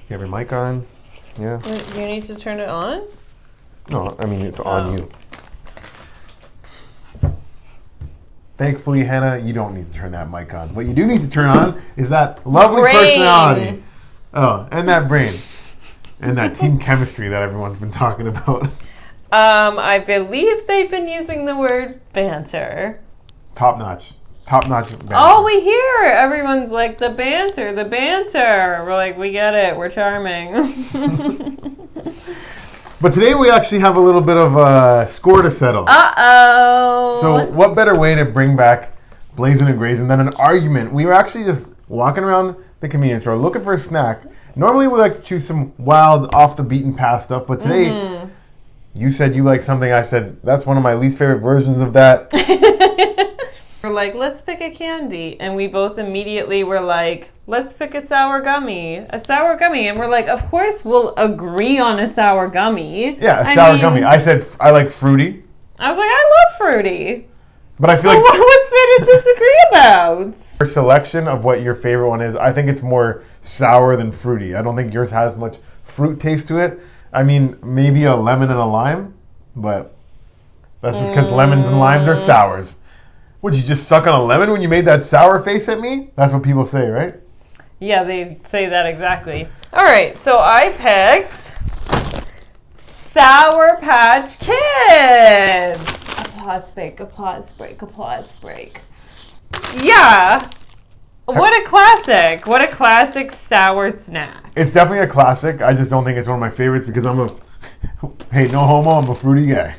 You have your mic on? Yeah. Wait, do you need to turn it on? No, I mean, it's on you. Thankfully, Hannah, you don't need to turn that mic on. What you do need to turn on is that lovely personality. Oh, and that brain. And that team chemistry that everyone's been talking about. I believe they've been using the word banter. Top notch. Top notch banter. Oh, we hear everyone's like, the banter, the banter. We're like, we get it. We're charming. But today we actually have a little bit of a score to settle. Uh-oh. So what better way to bring back Blazing and Grazing than an argument? We were actually just walking around the convenience store looking for a snack. Normally we like to choose some wild, off the beaten path stuff, but today you said you like something. I said that's one of my least favorite versions of that. We're like, let's pick a candy. And we both immediately were like, let's pick a sour gummy. A sour gummy. And we're like, of course we'll agree on a sour gummy. Yeah, a sour gummy. I said I like fruity. I was like, I love fruity. But I feel like... what's there to disagree about? Your selection of what your favorite one is, I think it's more sour than fruity. I don't think yours has much fruit taste to it. I mean, maybe a lemon and a lime, but that's just because lemons and limes are sours. Would you just suck on a lemon when you made that sour face at me? That's what people say, right? Yeah, they say that exactly. All right, so I picked Sour Patch Kids. Applause break, applause break, applause break. Yeah. What a classic. What a classic sour snack. It's definitely a classic. I just don't think it's one of my favorites because I'm a... Hey, no homo, I'm a fruity guy.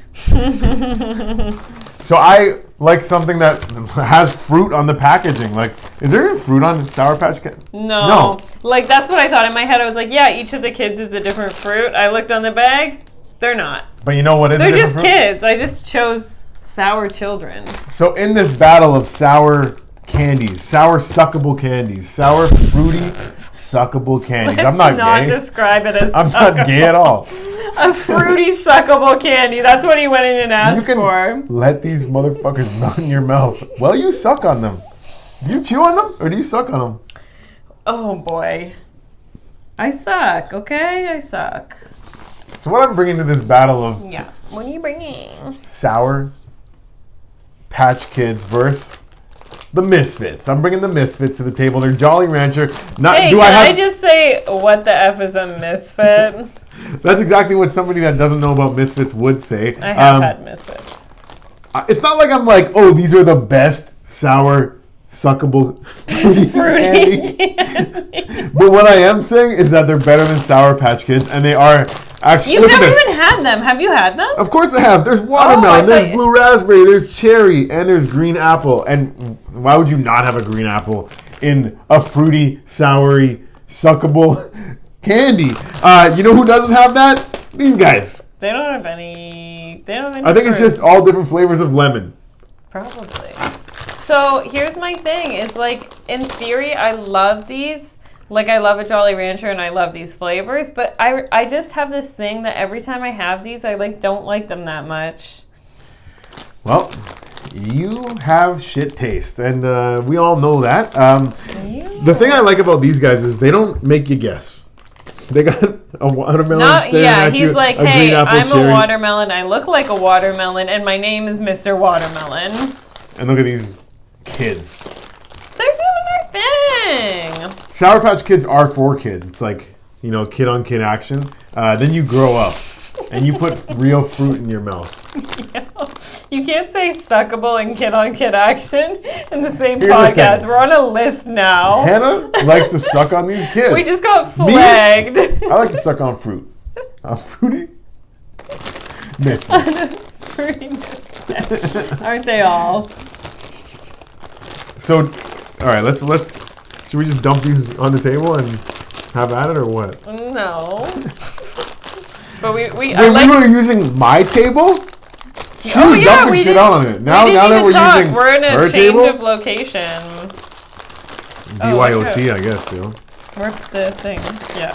So I like something that has fruit on the packaging. Like, is there even fruit on Sour Patch Kids? No. Like, that's what I thought in my head. I was like, yeah, each of the kids is a different fruit. I looked on the bag. They're not. But you know what is They're a different fruit? just kids. I just chose sour children. So in this battle of sour candies, sour suckable candies, sour fruity suckable candies. I'm not gay. Describe it as I'm not gay at all. A fruity suckable candy. That's what he went in and asked for. Let these motherfuckers melt in your mouth. Well, you suck on them. Do you chew on them or do you suck on them? Oh boy. I suck, okay? I suck. So what I'm bringing to this battle of... Yeah. What are you bringing? Sour Patch Kids versus the Misfits. I'm bringing the Misfits to the table. They're Jolly Rancher. I just say, what the F is a misfit? That's exactly what somebody that doesn't know about Misfits would say. I have had Misfits. It's not like I'm like, oh, these are the best sour, suckable fruity candy. But what I am saying is that they're better than Sour Patch Kids, and they are actually... You've never even had them. Have you had them? Of course I have. There's watermelon, there's blue raspberry, there's cherry, and there's green apple. And why would you not have a green apple in a fruity, soury, suckable candy? You know who doesn't have that? These guys. They don't have any... I think it's just all different flavors of lemon. Probably. So here's my thing. Is like, in theory, I love these. Like, I love a Jolly Rancher and I love these flavors, but I just have this thing that every time I have these, I like don't like them that much. Well, you have shit taste, and we all know that. The thing I like about these guys is they don't make you guess. They got a watermelon staring at you. He's like, hey, I'm a watermelon, I look like a watermelon, and my name is Mr. Watermelon. And look at these kids. They're doing their thing. Sour Patch Kids are for kids. It's like, you know, kid-on-kid action. Then you grow up, and you put real fruit in your mouth. Yeah. You can't say suckable and kid-on-kid action in the same podcast. We're on a list now. Hannah likes to suck on these kids. We just got flagged. I like to suck on fruit. Fruity Misfits. Fruity Misfits. Aren't they all? So, all right, let's. Should we just dump these on the table and have at it, or what? No. But we were using my table. She was dumping shit on it. Now that we're using we're in a her change table? of location. BYOT, I guess, you know. We're the thing. Yeah.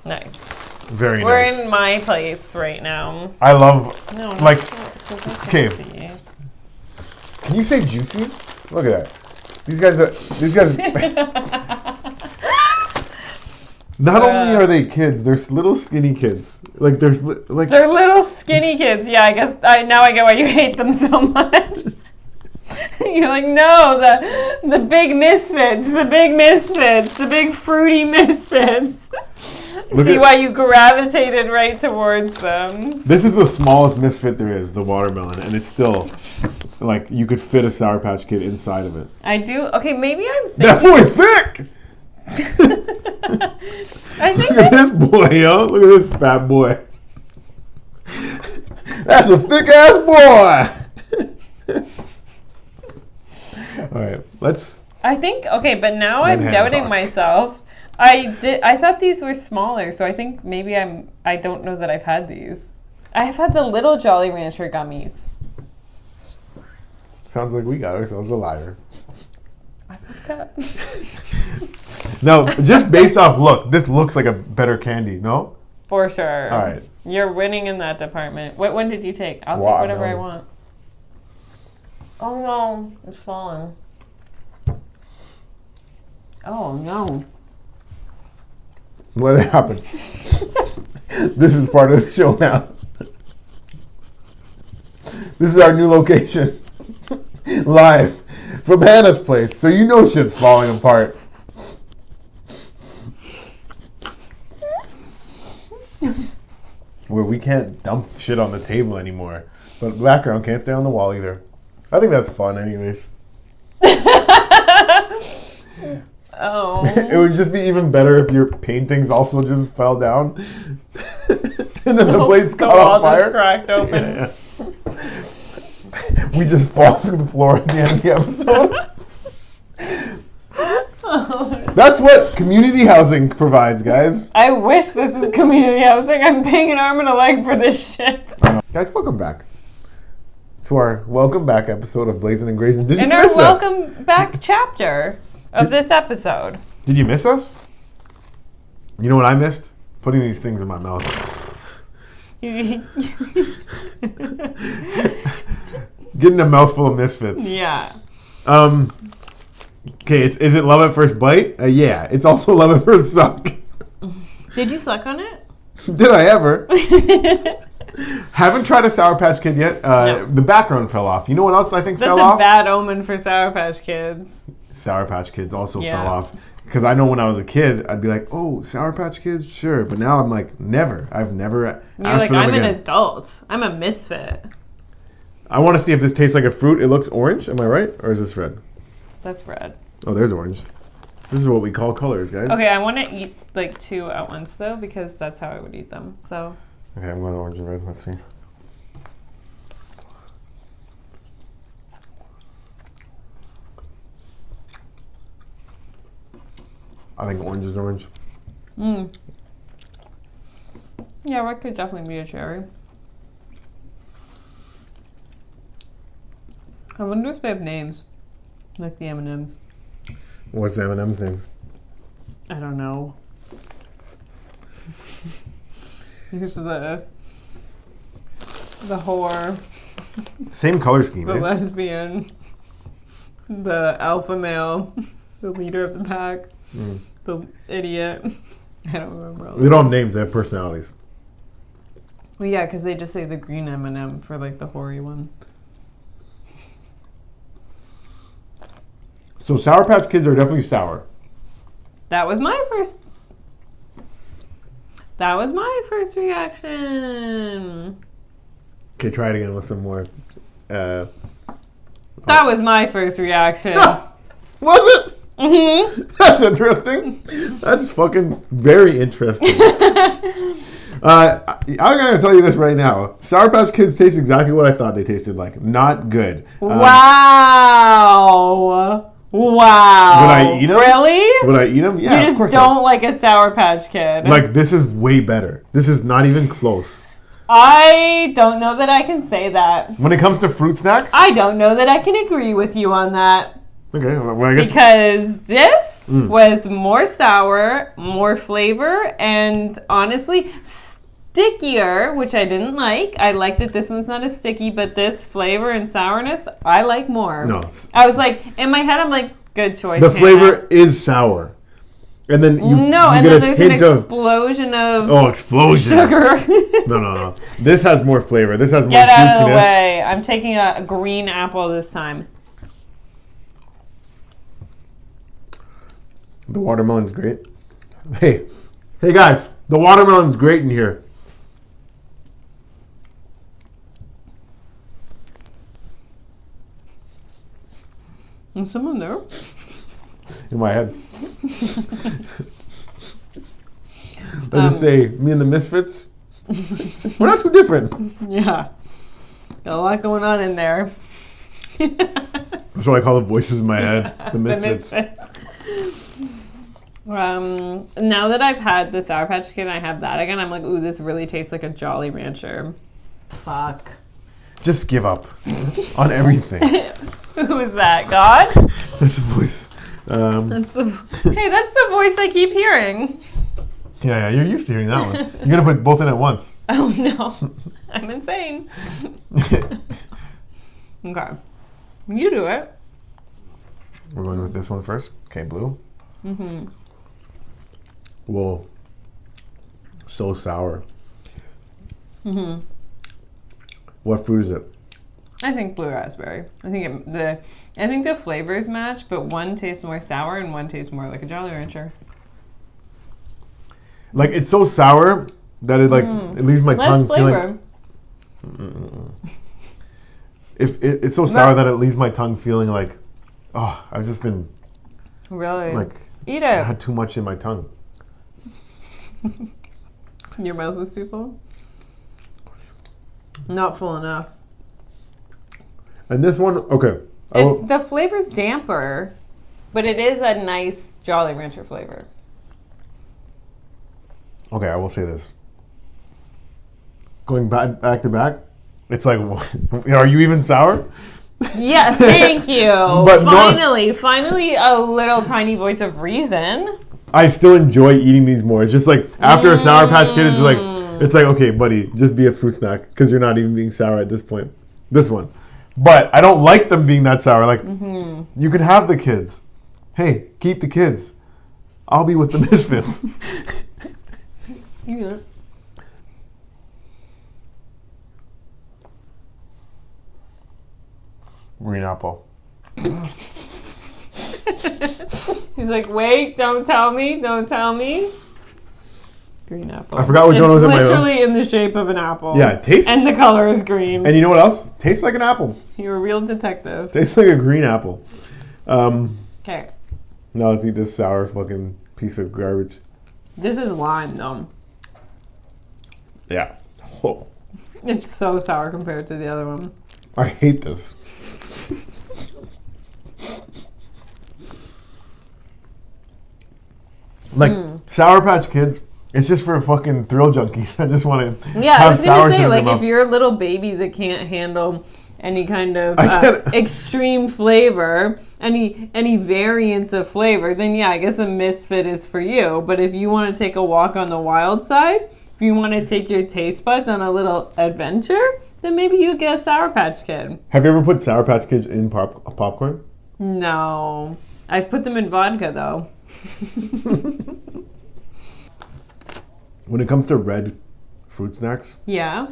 Nice. Very nice. We're in my place right now. I love okay. Can you say juicy? Look at that. These guys Not only are they kids, they're little skinny kids. Like there's like they're little skinny kids. Yeah, I guess now I get why you hate them so much. You're like, no, the big misfits, the big fruity misfits. See why you gravitated right towards them. This is the smallest misfit there is, the watermelon, and it's still like you could fit a Sour Patch Kid inside of it. I do. Okay, maybe I'm thinking. That boy's thick. I think Look at this boy, yo. Look at this fat boy. That's a thick ass boy. All right, I think but now I'm doubting myself. I thought these were smaller, so I think maybe I don't know that I've had these. I have had the little Jolly Rancher gummies. Sounds like we got ourselves a liar. I fucked up. No, just based off look, this looks like a better candy, no? For sure. All right. You're winning in that department. What one did you take? I'll take whatever I want. Oh no, it's falling. Oh no. Let it happen. This is part of the show now. This is our new location. Live from Hannah's place. So you know shit's falling apart. Where we can't dump shit on the table anymore. But the background can't stay on the wall either. I think that's fun anyways. Oh. It would just be even better if your paintings also just fell down. And then the place caught on fire. Just cracked open. Yeah. We just fall through the floor at the end of the episode. That's what community housing provides, guys. I wish this was community housing. I'm paying an arm and a leg for this shit. Guys, welcome back to our welcome back episode of Blazing and Grazing. Did you miss us? And our welcome back chapter of this episode. Did you miss us? You know what I missed? Putting these things in my mouth. Getting a mouthful of Misfits. Yeah. Okay, is it love at first bite? Yeah. It's also love at first suck. Did you suck on it? Did I ever? Haven't tried a Sour Patch Kid yet. No. The background fell off. You know what else I think fell off? That's a bad omen for Sour Patch Kids. Sour Patch Kids also fell off. Because I know when I was a kid, I'd be like, oh, Sour Patch Kids? Sure. But now I'm like, never. I've never asked for them I'm again. an adult. I'm a misfit. I want to see if this tastes like a fruit. It looks orange. Am I right? Or is this red? That's red. Oh, there's orange. This is what we call colors, guys. Okay, I want to eat like two at once, though, because that's how I would eat them. So. Okay, I'm going orange and red. Let's see. I think orange is orange. Yeah, red could definitely be a cherry. I wonder if they have names, like the M&Ms. What's the M&M's names? I don't know. Here's the whore. Same color scheme, the lesbian. The alpha male. The leader of the pack. The idiot. I don't remember. They don't have names, they have personalities. Well, yeah, because they just say the green M&M for like the hoary one. So Sour Patch Kids are definitely sour. That was my first reaction. Okay, try it again with some more. That was my first reaction. Was it? Mm-hmm. That's interesting. That's fucking very interesting. I'm going to tell you this right now. Sour Patch Kids taste exactly what I thought they tasted like. Not good. Wow. Wow. Would I eat them? Really? Would I eat them? Yeah, you just don't like a Sour Patch Kid. Like, this is way better. This is not even close. I don't know that I can say that. When it comes to fruit snacks? I don't know that I can agree with you on that. Okay, well, I guess. Because this was more sour, more flavor, and honestly, stickier, which I didn't like. I like that this one's not as sticky, but this flavor and sourness, I like more. No. I was like, in my head, I'm like, good choice. The flavor is sour. And then you and get then a there's an hint of explosion of explosion sugar. No. This has more flavor. This has more Get out juiciness. of the way. I'm taking a green apple this time. The watermelon's great. Hey guys, the watermelon's great in here. Is someone there? In my head. Let's just say, me and the Misfits, we're not too different. Yeah. Got a lot going on in there. That's what I call the voices in my head. The Misfits. Now that I've had the Sour Patch Kid and I have that again, I'm like, ooh, this really tastes like a Jolly Rancher. Fuck. Just give up on everything. Who is that? God? That's the voice. That's the voice I keep hearing. Yeah, you're used to hearing that one. You're going to put both in at once. Oh, no. I'm insane. Okay. You do it. We're going with this one first. Okay, blue. Mm-hmm. Whoa. So sour. Mm-hmm. What fruit is it? I think blue raspberry. I think the flavors match, but one tastes more sour and one tastes more like a Jolly Rancher. Like, it's so sour that it it leaves my tongue flavor. feeling. It's so sour that it leaves my tongue feeling like, oh, I've just been Really? like, Eat I it. had too much in my tongue. Your mouth was too full? Not full enough. And this one, okay. The flavor's damper, but it is a nice Jolly Rancher flavor. Okay, I will say this. Going back to back, it's like, are you even sour? Yeah, thank you. But finally a little tiny voice of reason. I still enjoy eating these more. It's just like, after a Sour Patch Kid, it's like, okay, buddy, just be a fruit snack, because you're not even being sour at this point. This one. But I don't like them being that sour. Like, you could have the kids. Hey, keep the kids. I'll be with the Misfits. Yeah. Green apple. He's like, wait, don't tell me. Green apple. I forgot which one was in my own. It's literally in the shape of an apple. Yeah, it tastes. And the color is green. And you know what else? Tastes like an apple. You're a real detective. Tastes like a green apple. Okay. Now let's eat this sour fucking piece of garbage. This is lime, though. Yeah. Oh, It's so sour compared to the other one. I hate this. Like, Sour Patch Kids, it's just for fucking thrill junkies. I just want to Yeah, I have was sour gonna say, shit in like, my if mouth. you're a little baby that can't handle any kind of I get it. extreme flavor, any variance of flavor, then yeah, I guess a Misfit is for you. But if you want to take a walk on the wild side, if you want to take your taste buds on a little adventure, then maybe you get a Sour Patch Kid. Have you ever put Sour Patch Kids in popcorn? No. I've put them in vodka, though. When it comes to red fruit snacks, Yeah.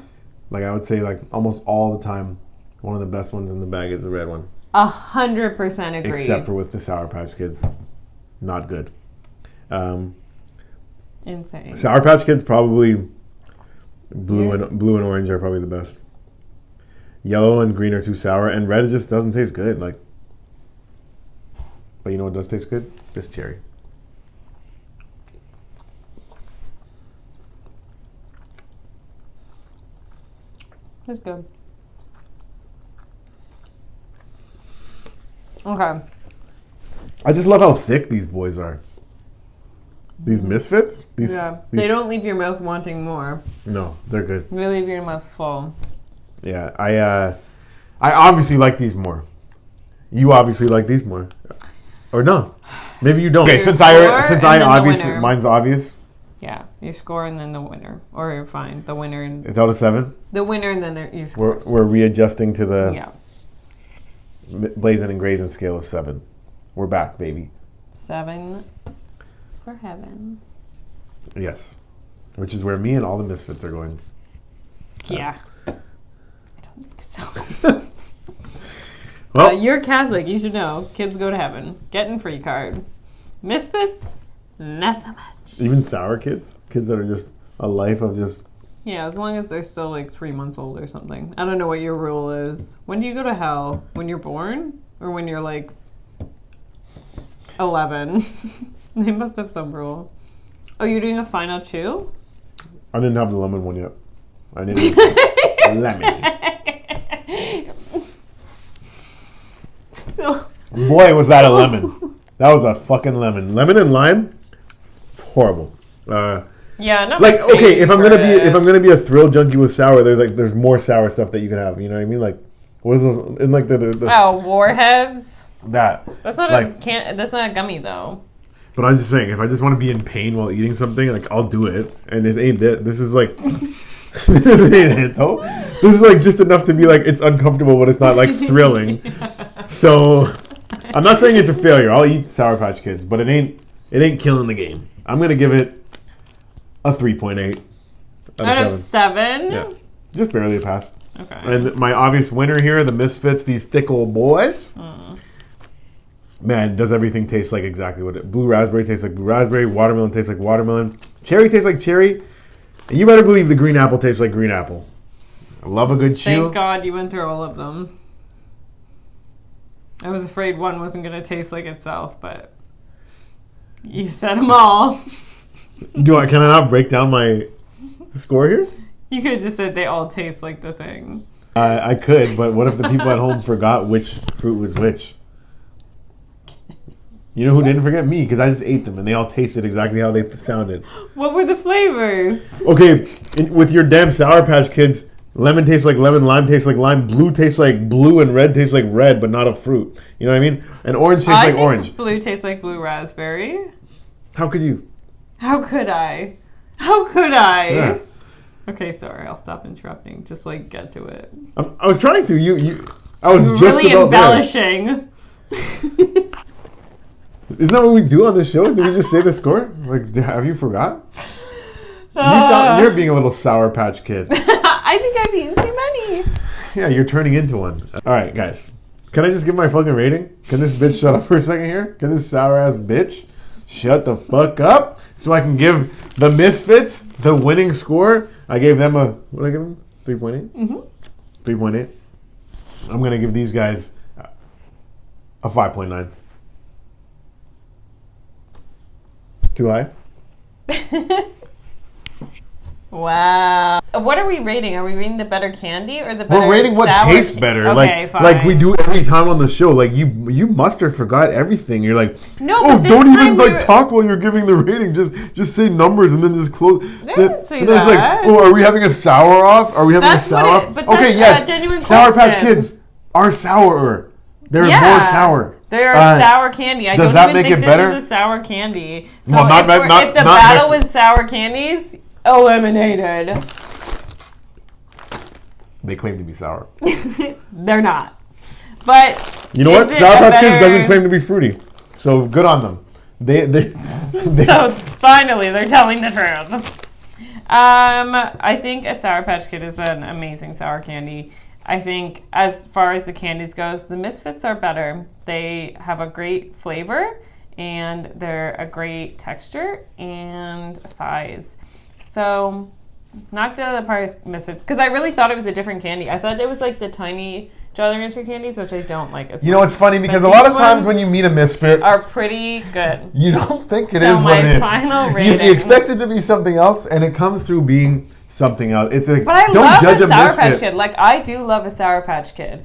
like, I would say, like, almost all the time, one of the best ones in the bag is the red one. 100% agree. Except for with the Sour Patch Kids. Not good. Insane. Sour Patch Kids, probably blue and orange are probably the best. Yellow and green are too sour, and red just doesn't taste good. Like, but you know what does taste good? This cherry. That's good. Okay. I just love how thick these boys are. These Misfits? These, Yeah. these- They don't leave your mouth wanting more. No, they're good. They leave your mouth full. Yeah, I obviously like these more. You obviously like these more. Or no. Maybe you don't. Okay, Your since score I and then the obviously, winner. mine's obvious. Yeah. You score and then the winner. Or you're fine. The winner and It's out of 7. the winner and then you score. We're readjusting to the Yeah. Blazing and Grazing scale of 7. We're back, baby. 7. for heaven. Yes. Which is where me and all the misfits are going. Yeah. I don't think so. Well, you're Catholic. You should know. Kids go to heaven. Getting free card. Misfits, not so much. even sour kids? Kids that are just a life of just... Yeah, as long as they're still like 3 months old or something. I don't know what your rule is. When do you go to hell? When you're born? Or when you're like 11? They must have some rule. Oh, you're doing a final chew? I didn't have the lemon one yet. I needed lemon. So, Boy, was that a lemon. That was a fucking lemon. Lemon and lime, horrible. yeah, not Like, my okay, if I'm gonna favorite. be a thrill junkie with sour, there's more sour stuff that you can have. You know what I mean? Like, what is those? In like the Oh, Warheads. that. That's not Like- That's not a gummy though. But I'm just saying, if I just want to be in pain while eating something, like I'll do it. And this ain't it. This is like, this ain't it though. This is like just enough to be like it's uncomfortable, but it's not like thrilling. So, I'm not saying it's a failure. I'll eat Sour Patch Kids, but it ain't killing the game. I'm gonna give it a 3.8 Out of 7? Yeah, just barely a pass. Okay. And my obvious winner here, the Misfits, these thick old boys. Man, does everything taste like exactly what it... Blue raspberry tastes like blue raspberry. Watermelon tastes like watermelon. Cherry tastes like cherry. And you better believe the green apple tastes like green apple. I love a good chew. Thank God you went through all of them. I was afraid one wasn't going to taste like itself, but you said them all. Can I not break down my score here? You could have just said they all taste like the thing. I could, but what if the people at home forgot which fruit was which? You know who didn't forget? Me, because I just ate them and they all tasted exactly how they sounded. What were the flavors? Okay, with your damn Sour Patch Kids, lemon tastes like lemon, lime tastes like lime, blue tastes like blue, and red tastes like red, but not a fruit. You know what I mean? And orange tastes like think orange. Blue tastes like blue raspberry. How could you? How could I? How could I? Yeah. Okay, sorry. I'll stop interrupting. Just like get to it. I was trying to. I was You're just really about embellishing. there. Isn't that what we do on this show? Did we just say the score? Like, have you forgot? You're being a little Sour Patch Kid. I think I've eaten too many. Yeah, you're turning into one. All right, guys. Can I just give my fucking rating? Can this bitch shut up for a second here? Can this sour ass bitch shut the fuck up so I can give the Misfits the winning score? I gave them what did I give them? 3.8? Mm-hmm. 3.8. I'm going to give these guys a 5.9. Too high? Wow. What are we rating? Are we rating the better candy or the better We're rating what sour tastes better. Okay, fine. Like we do every time on the show. Like you must have forgot everything. You're like, No, oh, but this don't even time like we were- talk while you're giving the rating. Just say numbers and then just close. didn't say and then it's like, that. oh, are we having a sour off? Are we having That's a what sour? it- but Okay, that's a yes. genuine Sour Patch question. Kids are sourer. They're Yeah. more sour. They're Uh, sour candy. I does don't that even make think it this better? is a sour candy. So Well, not- if not- the not battle next- was sour candies, eliminated. They claim to be sour. They're not. But You know what? is it Sour a Patch Kids better- doesn't claim to be fruity. So good on them. They So finally, they're telling the truth. I think a Sour Patch Kid is an amazing sour candy. I think as far as the candies goes, the Misfits are better. They have a great flavor and they're a great texture and size. So knocked out of the park Misfits because I really thought it was a different candy. I thought it was like the tiny Jolly Rancher candies, which I don't like as much. You know, it's funny because But a lot these of times ones when you meet a misfit, are pretty good. you don't think it So is what it my is. final You rating- expect it to be something else, and it comes through being something else. It's like, But I don't love judge a Sour misfit. Patch Kid. Like, I do love a Sour Patch Kid.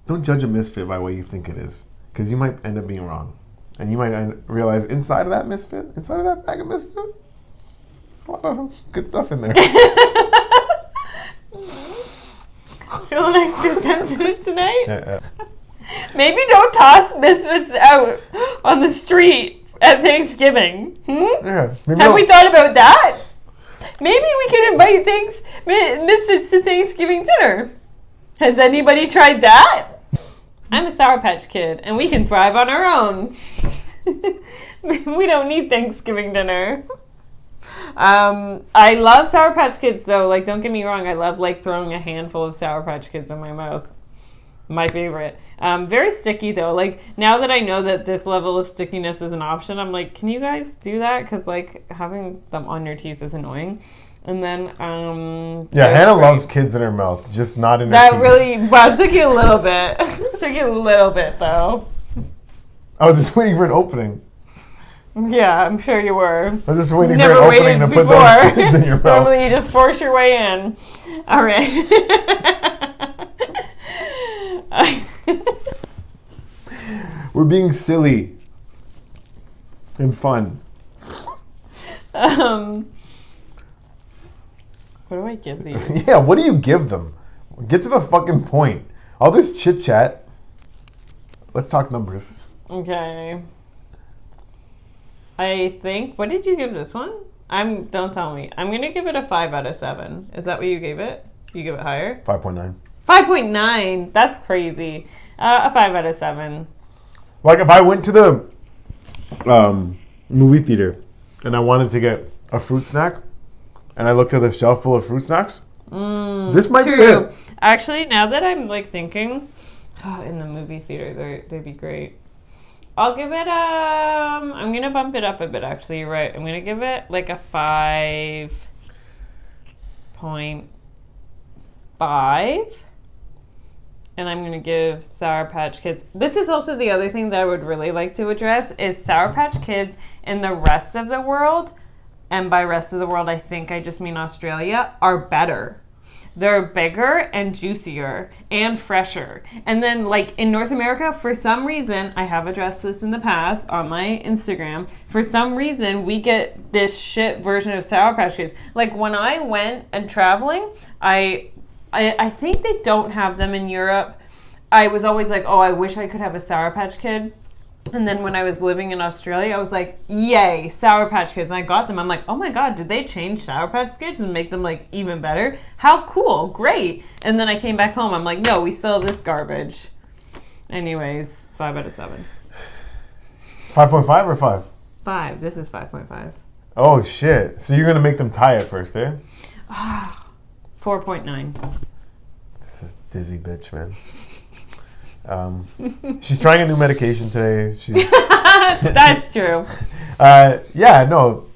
Don't judge a misfit by what you think it is, because you might end up being wrong, and you might realize inside of that misfit, inside of that bag of misfit, there's a lot of good stuff in there. Feeling extra sensitive tonight? Yeah. Maybe don't toss Misfits out on the street at Thanksgiving. Yeah. Maybe Have we thought about that? Maybe we could invite Misfits to Thanksgiving dinner. Has anybody tried that? I'm a Sour Patch Kid, and we can thrive on our own. We don't need Thanksgiving dinner. I love Sour Patch Kids though. Like, don't get me wrong. I love like throwing a handful of Sour Patch Kids in my mouth. My favorite. Very sticky though. Like, now that I know that this level of stickiness is an option, I'm like, can you guys do that? Because like having them on your teeth is annoying. And then yeah, Hannah loves kids in her mouth, just not in her that teeth. really, well, it took you a little bit. It took you a little bit though. I was just waiting for an opening. Yeah, I'm sure you were. I was just waiting Never for an waited opening to before. put those kids in your mouth. Normally you just force your way in. All right. We're being silly and fun. What do I give these? Yeah, what do you give them? Get to the fucking point. All this chit chat. Let's talk numbers. Okay. I think, what did you give this one? Don't tell me. I'm going to give it a 5 out of 7. Is that what you gave it? You give it higher? 5.9. 5.9? That's crazy. A 5 out of 7. Like if I went to the movie theater and I wanted to get a fruit snack and I looked at a shelf full of fruit snacks, this might be it. Actually, now that I'm like thinking, in the movie theater, they'd be great. I'll give it I'm going to bump it up a bit, actually. You're right. I'm going to give it like a 5.5. And I'm going to give Sour Patch Kids. This is also the other thing that I would really like to address is Sour Patch Kids in the rest of the world. And by rest of the world, I think I just mean Australia, are better. They're bigger and juicier and fresher. And then like in North America, for some reason, I have addressed this in the past on my Instagram, for some reason we get this shit version of Sour Patch Kids. Like when I went and traveling, I think they don't have them in Europe. I was always like, oh, I wish I could have a Sour Patch Kid. And then when I was living in Australia, I was like, yay, Sour Patch Kids. And I got them. I'm like, oh my God, did they change Sour Patch Kids and make them like even better? How cool, great. And then I came back home. I'm like, no, we still have this garbage. Anyways, 5 out of 7. 5.5 or 5? 5. This is 5.5. Oh shit. So you're going to make them tie it first, eh? 4.9. This is dizzy bitch, man. She's trying a new medication today. That's true. Yeah, no.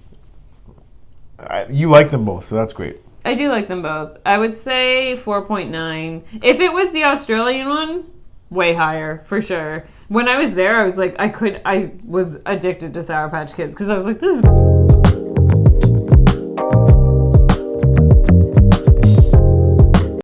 You like them both, so that's great. I do like them both. I would say 4.9. If it was the Australian one, way higher, for sure. When I was there, I was like, I was addicted to Sour Patch Kids because I was like, this is